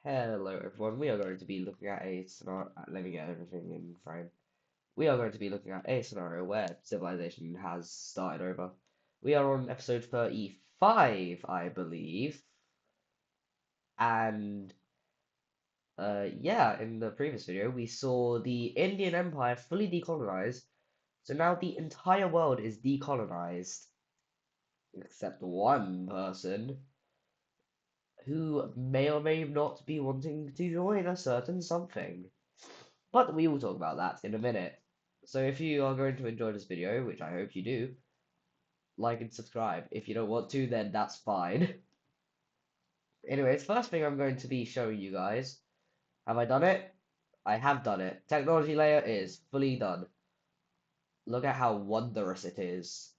Hello everyone, we are going to be looking at a scenario, let me get everything in frame. We are going to be looking at a scenario where civilization has started over. We are on episode 35, I believe, and yeah, in the previous video we saw the Indian Empire fully decolonized, so now the entire world is decolonized, except one person who may or may not be wanting to join a certain something. But we will talk about that in a minute. So if you are going to enjoy this video, which I hope you do, like and subscribe. If you don't want to, then that's fine. Anyways, first thing I'm going to be showing you guys. Have I done it? I have done it. Technology layer is fully done. Look at how wondrous it is.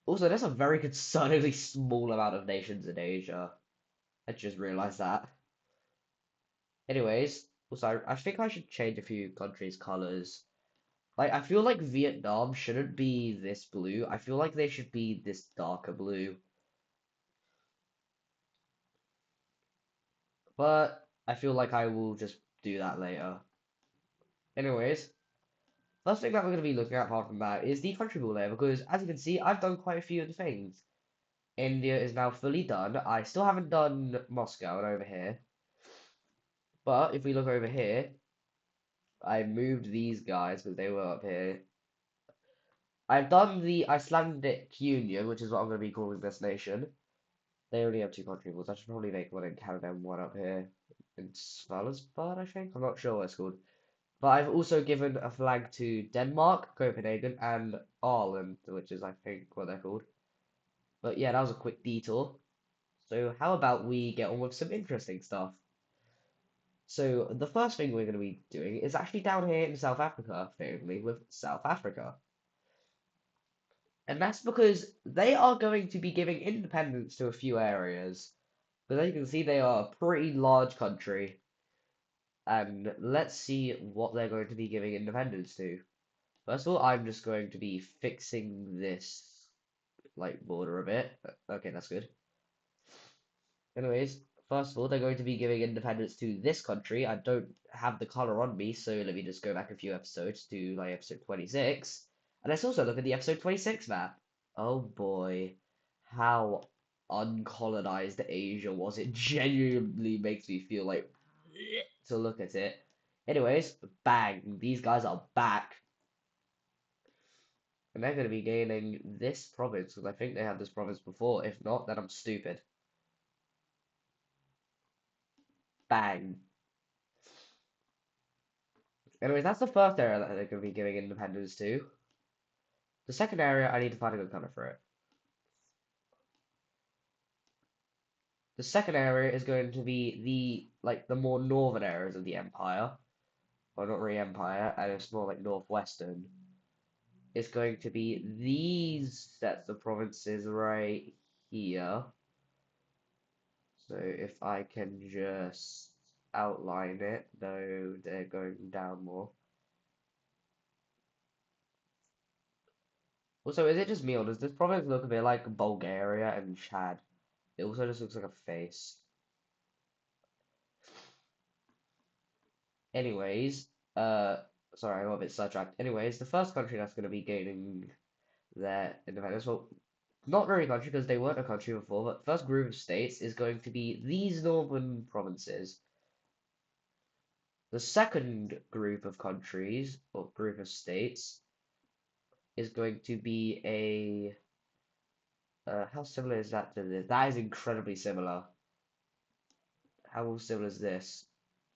Also, there's a very concerningly small amount of nations in Asia. I just realized that. Anyways, also, I think I should change a few countries' colors. Like, I feel like Vietnam shouldn't be this blue. I feel like they should be this darker blue. But I feel like I will just do that later. Anyways, first thing that we're going to be looking at apart from that is the country builder layer, because as you can see, I've done quite a few of the things. India is now fully done. I still haven't done Moscow and over here. But if we look over here, I moved these guys because they were up here. I've done the Icelandic Union, which is what I'm going to be calling this nation. They only have two country rules. I should probably make one in Canada and one up here in Svalbard, I think. I'm not sure what it's called. But I've also given a flag to Denmark, Copenhagen, and Ireland, which is, I think, what they're called. But yeah, that was a quick detour. So how about we get on with some interesting stuff? So the first thing we're going to be doing is actually down here in South Africa, famously, with South Africa. And that's because they are going to be giving independence to a few areas. But as you can see, they are a pretty large country. And let's see what they're going to be giving independence to. First of all, I'm just going to be fixing this, like, border a bit. Okay, that's good. Anyways, first of all, they're going to be giving independence to this country. I don't have the color on me, so let me just go back a few episodes to, like, episode 26. And let's also look at the episode 26 map. Oh boy, how uncolonized Asia was. It genuinely makes me feel like to look at it. Anyways, bang, these guys are back. And they're going to be gaining this province, because I think they had this province before. If not, then I'm stupid. Bang. Anyways, that's the first area that they're going to be giving independence to. The second area, I need to find a good color for it. The second area is going to be the more northern areas of the empire. Well, not really empire, and it's more like northwestern. It's going to be these sets of provinces right here. So if I can just outline it, though they're going down more. Also, is it just me, or does this province look a bit like Bulgaria and Chad? It also just looks like a face. Anyways, sorry, I got a bit sidetracked. Anyways, the first country that's going to be gaining their independence, well, not very country because they weren't a country before, but first group of states is going to be these northern provinces. The second group of countries, or group of states, is going to be a how similar is that to this? That is incredibly similar. How similar is this?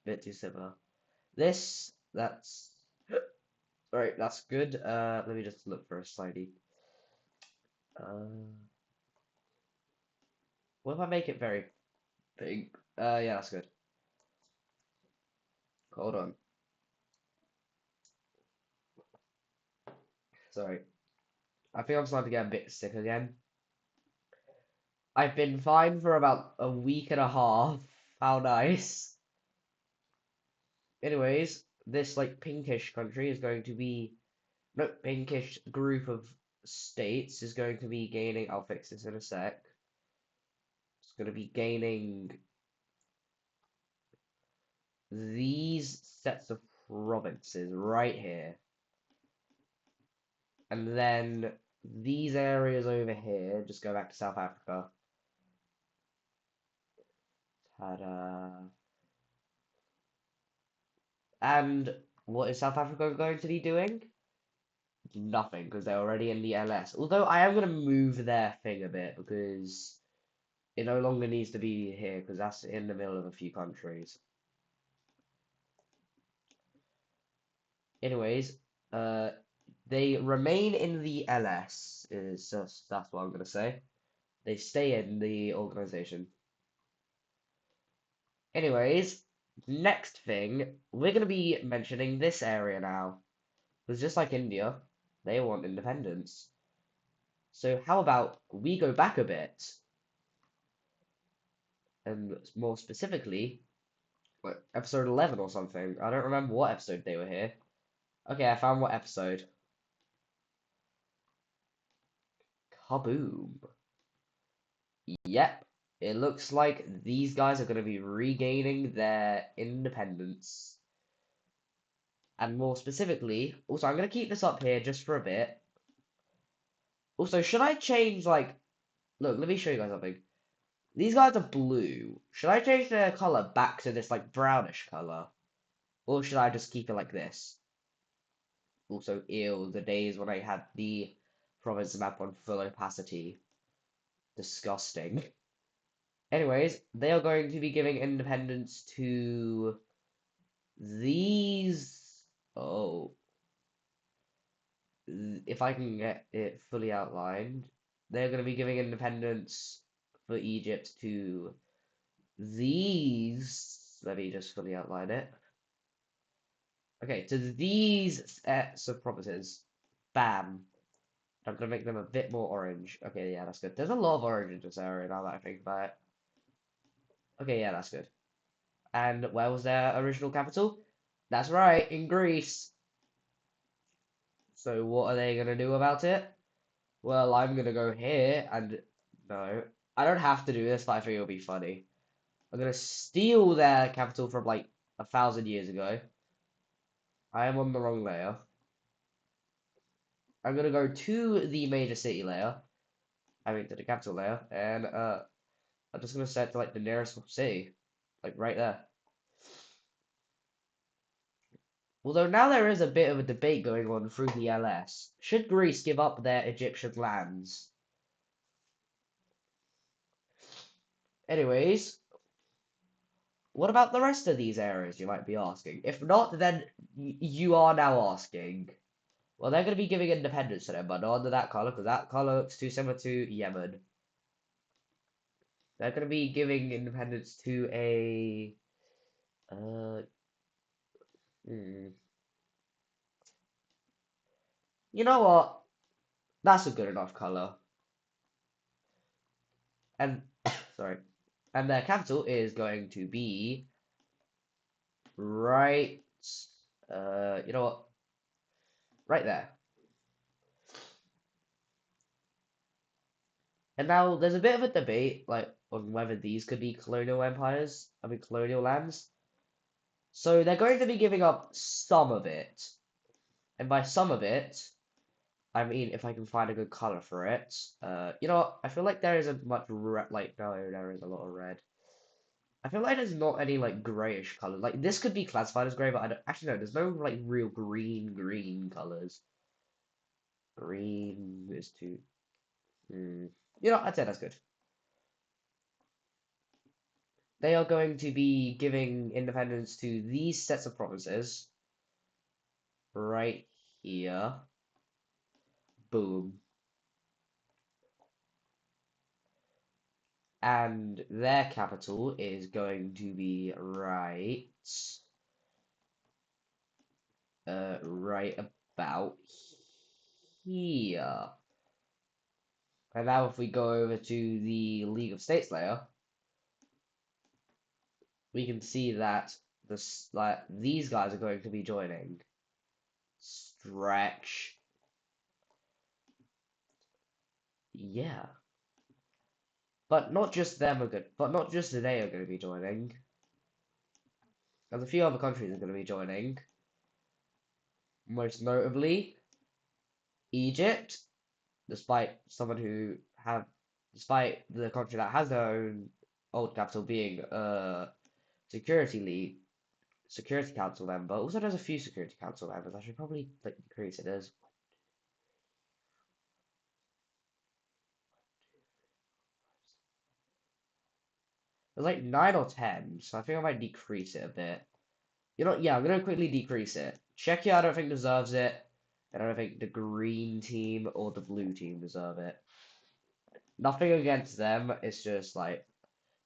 Bit too similar. That's alright, that's good. Let me just look for a slightly. Uh, what if I make it very big? Yeah, that's good. Hold on. Sorry. I think I'm starting to get a bit sick again. I've been fine for about a week and a half. How nice. Anyways, this like pinkish country is going to be no pinkish group of states is going to be gaining. I'll fix this in a sec. It's going to be gaining these sets of provinces right here. And then these areas over here, just go back to South Africa. Ta-da. And what is South Africa going to be doing? Nothing, because they're already in the LS. Although I am going to move their thing a bit, because it no longer needs to be here, because that's in the middle of a few countries. Anyways, they remain in the LS, is just, that's what I'm going to say. They stay in the organization. Anyways, next thing, we're going to be mentioning this area now. Because just like India, they want independence. So how about we go back a bit, and more specifically, what, episode 11 or something. I don't remember what episode they were here. Okay, I found what episode. Kaboom. Yep, it looks like these guys are going to be regaining their independence. And more specifically, also, I'm going to keep this up here just for a bit. Also, should I change, like, look, let me show you guys something. These guys are blue. Should I change their color back to this, like, brownish color? Or should I just keep it like this? Also, ew, the days when I had the province map on full opacity. Disgusting. Anyways, they are going to be giving independence to these. Oh, if I can get it fully outlined, they're going to be giving independence for Egypt to these. Let me just fully outline it. Okay, to these sets of provinces. Bam. I'm gonna make them a bit more orange. Okay, yeah, that's good. There's a lot of orange in this area now that I think about it. Okay, yeah, that's good. And where was their original capital? That's right, in Greece. So what are they gonna do about it? Well, I'm gonna go here and no, I don't have to do this, but I think it'll be funny. I'm gonna steal their capital from like 1,000 years ago. I am on the wrong layer. I'm gonna go to the major city layer. I mean to the capital layer, and I'm just gonna set to like the nearest city, like right there. Although now there is a bit of a debate going on through the LS. Should Greece give up their Egyptian lands? Anyways, what about the rest of these areas, you might be asking? If not, then you are now asking. Well, they're going to be giving independence to them, but not under that color, because that color looks too similar to Yemen. They're going to be giving independence to a... Uh, hmm. You know what? That's a good enough color. And, sorry. And their capital is going to be right, you know what? Right there. And now there's a bit of a debate, like, on whether these could be colonial empires, I mean, colonial lands. So they're going to be giving up some of it. And by some of it, I mean, if I can find a good color for it. You know what? I feel like there isn't much red, like, no, there is a lot of red. I feel like there's not any, like, grayish color. Like, this could be classified as gray, but I don't, actually, no, there's no, like, real green colors. Green is too, you know, I'd say that's good. They are going to be giving independence to these sets of provinces right here. Boom. And their capital is going to be right about here. And now if we go over to the League of States layer, we can see that this, like, these guys are going to be joining. Stretch. Yeah. But not just them are good, but not just they are going to be joining. There's a few other countries that are going to be joining. Most notably, Egypt, despite despite the country that has their own old capital being a security council member. Also, there's a few security council members. I should probably like decrease it. There's like 9 or 10, so I think I might decrease it a bit. You know, yeah, I'm gonna quickly decrease it. Czechia, I don't think deserves it, and I don't think the green team or the blue team deserve it. Nothing against them. It's just like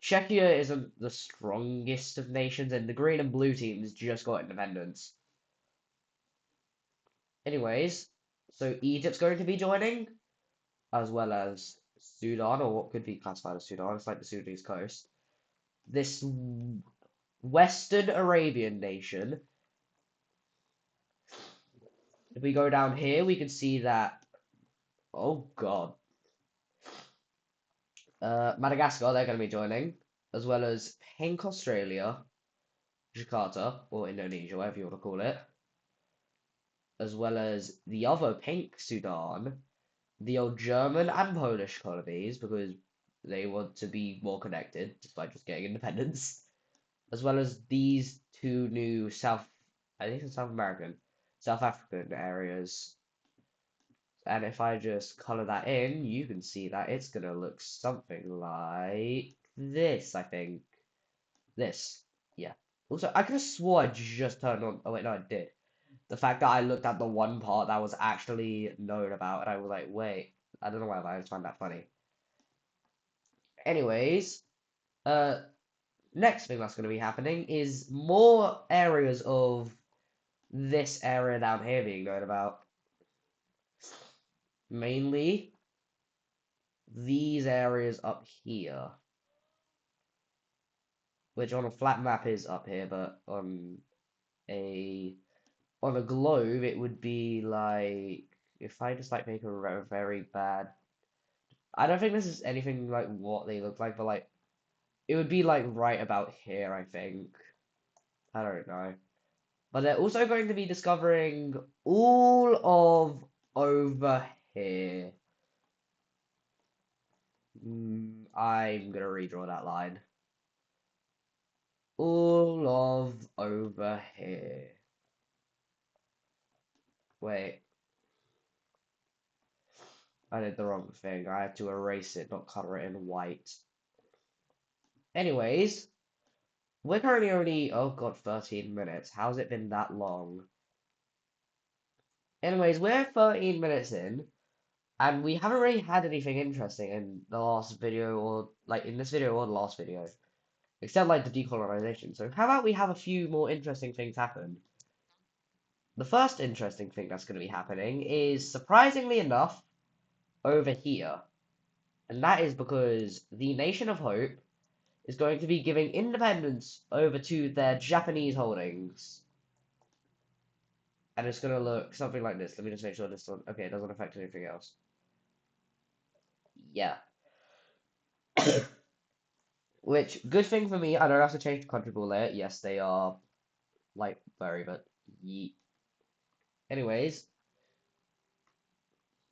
Czechia isn't the strongest of nations, and the green and blue teams just got independence. Anyways, so Egypt's going to be joining, as well as Sudan, or what could be classified as Sudan. It's like the Sudanese coast. This Western Arabian nation. If we go down here, we can see that. Oh God. Madagascar, they're going to be joining, as well as Pink Australia, Jakarta, or Indonesia, whatever you want to call it, as well as the other Pink Sudan, the old German and Polish colonies, because they want to be more connected, despite just getting independence, as well as these two new I think it's South African areas. And if I just color that in, you can see that it's gonna look something like this, I think. This. Yeah. Also, I could have swore I just turned on. Oh, wait, no, I did. The fact that I looked at the one part that was actually known about, and I was like, wait, I don't know why, but I just find that funny. Anyways, uh, next thing that's going to be happening is more areas of this area down here being known about. Mainly these areas up here, which on a flat map is up here, but a on a globe it would be like if I just like make a very bad. I don't think this is anything like what they look like, but like it would be like right about here, I think. I don't know. But they're also going to be discovering all of over here. I'm gonna redraw that line. All of over here. Wait, I did the wrong thing. I had to erase it, not color it in white. Anyways, we're currently only, oh god, 13 minutes. How's it been that long? Anyways, we're 13 minutes in, and we haven't really had anything interesting in the last video, or like in this video or the last video, except like the decolonization. So how about we have a few more interesting things happen? The first interesting thing that's going to be happening is, surprisingly enough, over here. And that is because the Nation of Hope is going to be giving independence over to their Japanese holdings. And it's going to look something like this. Let me just make sure this one, okay, it doesn't affect anything else. Yeah. Which, good thing for me, I don't have to change the country ball layer. Yes, they are, like, very, but yeet. Anyways,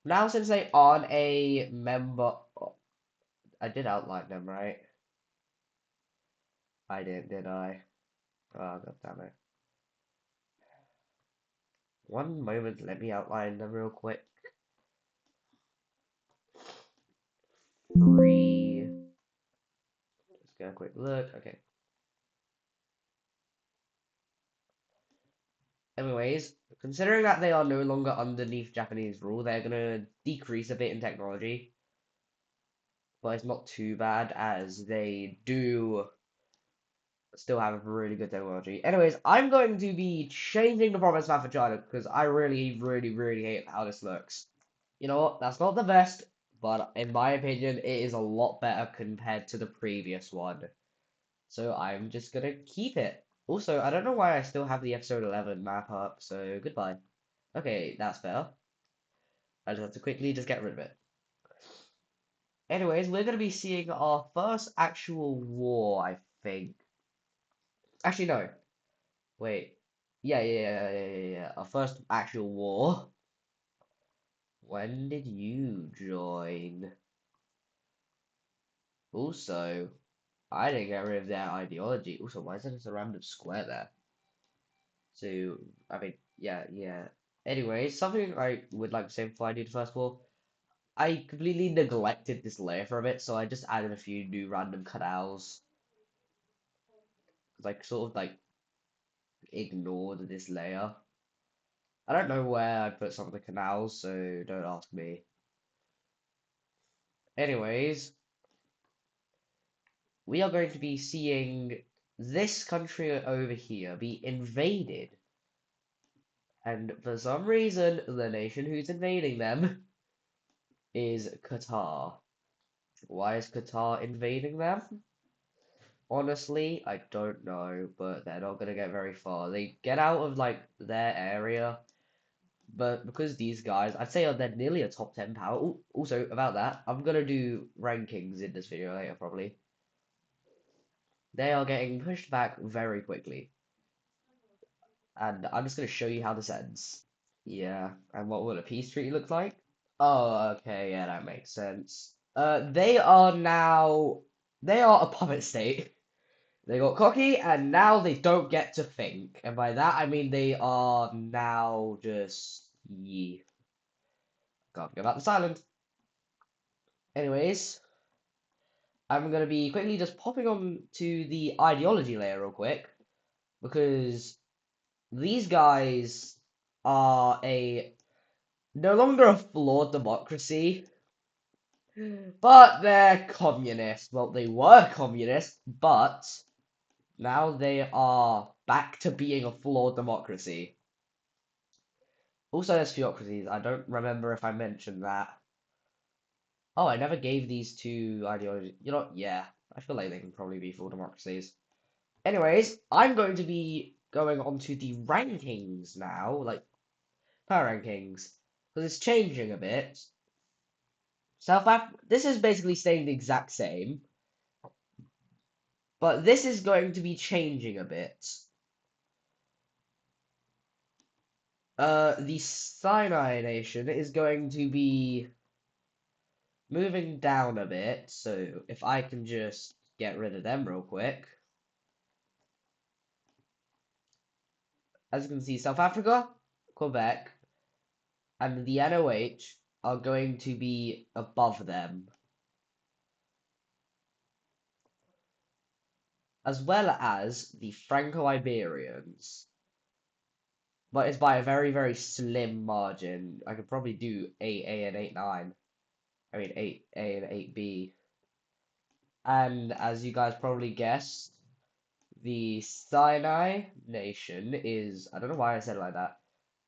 now since they aren't a member, oh, I did outline them, right? I didn't, did I? Oh, god damn it. One moment, let me outline them real quick. 3. Let's get a quick look. Okay. Anyways, considering that they are no longer underneath Japanese rule, they're gonna decrease a bit in technology. But it's not too bad as they do still have really good technology. Anyways, I'm going to be changing the province map for China because I really, really, really hate how this looks. You know what? That's not the best, but in my opinion, it is a lot better compared to the previous one. So I'm just gonna keep it. Also, I don't know why I still have the episode 11 map up, so goodbye. Okay, that's better. I just have to quickly just get rid of it. Anyways, we're gonna be seeing our first actual war, I think. Actually, no. Wait. Yeah. Our first actual war. When did you join? Also, I didn't get rid of their ideology. Also, why is there just a random square there? So, I mean, yeah. Anyway, something I would like to say before I do the first war. I completely neglected this layer for a bit, so I just added a few new random canals. Like, sort of like ignored this layer. I don't know where I put some of the canals, so don't ask me. Anyways, we are going to be seeing this country over here be invaded. And for some reason, the nation who's invading them is Qatar. Why is Qatar invading them? Honestly, I don't know, but they're not gonna get very far. They get out of like their area, but because these guys, I'd say they're nearly a top 10 power. Also, about that, I'm gonna do rankings in this video later, probably. They are getting pushed back very quickly, and I'm just gonna show you how this ends. Yeah, and what will a peace treaty look like? Oh, okay, yeah, that makes sense. They are a puppet state. They got cocky and now they don't get to think. And by that I mean they are now just ye. Can't forget about this island. Anyways, I'm gonna be quickly just popping on to the ideology layer real quick because these guys are a no longer a flawed democracy, but they're communist. Well, they were communist, but now they are back to being a flawed democracy. Also, there's theocracies. I don't remember if I mentioned that. Oh, I never gave these two ideologies. You know, yeah, I feel like they can probably be full democracies. Anyways, I'm going to be going on to the rankings now, like power rankings, because it's changing a bit. This is basically staying the exact same, but this is going to be changing a bit. The Sinai Nation is going to be moving down a bit, so if I can just get rid of them real quick. As you can see, South Africa, Quebec, and the NOH are going to be above them, as well as the Franco-Iberians. But it's by a very, very slim margin. I could probably do 8A and 8-9. I mean, 8A and 8B. And as you guys probably guessed, the Sinai Nation is, I don't know why I said it like that.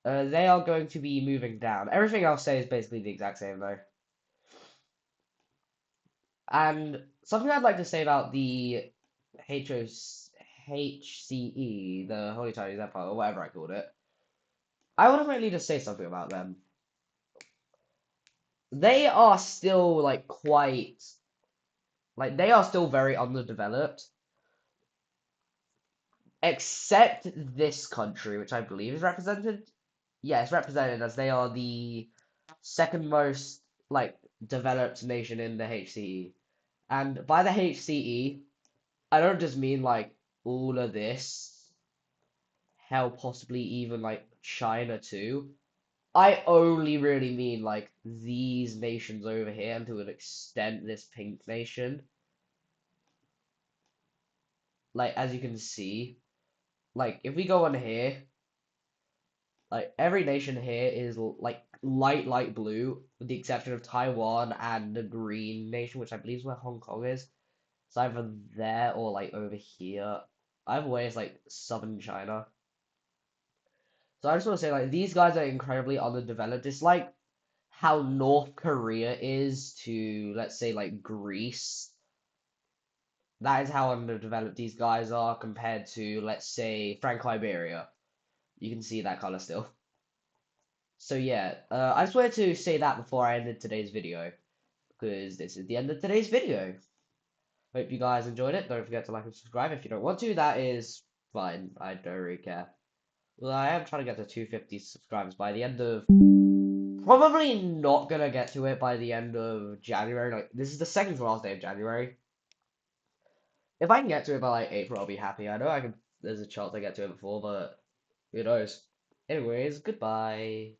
They are going to be moving down. Everything I'll say is basically the exact same though. And something I'd like to say about the HCE, the Holy Chinese Empire, or whatever I called it, I want to really just say something about them. They are still like they are still very underdeveloped, except this country, which I believe is represented. Yeah, it's represented as they are the second most like developed nation in the HCE. And by the HCE, I don't just mean like all of this, hell, possibly even like China too. I only really mean like these nations over here, and to an extent this pink nation. Like as you can see, like if we go on here, like every nation here is like light blue, with the exception of Taiwan and the green nation, which I believe is where Hong Kong is. It's either there or like over here. Either way, it's like southern China. So I just want to say, like, these guys are incredibly underdeveloped. It's like how North Korea is to, let's say, like Greece. That is how underdeveloped these guys are compared to, let's say, Franco-Iberia. You can see that color still. So yeah, I just wanted to say that before I ended today's video, because this is the end of today's video. Hope you guys enjoyed it. Don't forget to like and subscribe if you don't want to. That is fine. I don't really care. Well, I am trying to get to 250 subscribers by the end of. Probably not gonna get to it by the end of January. Like, this is the second to last day of January. If I can get to it by like April, I'll be happy. I know I can. There's a chance I get to it before, but who knows? Anyways, goodbye.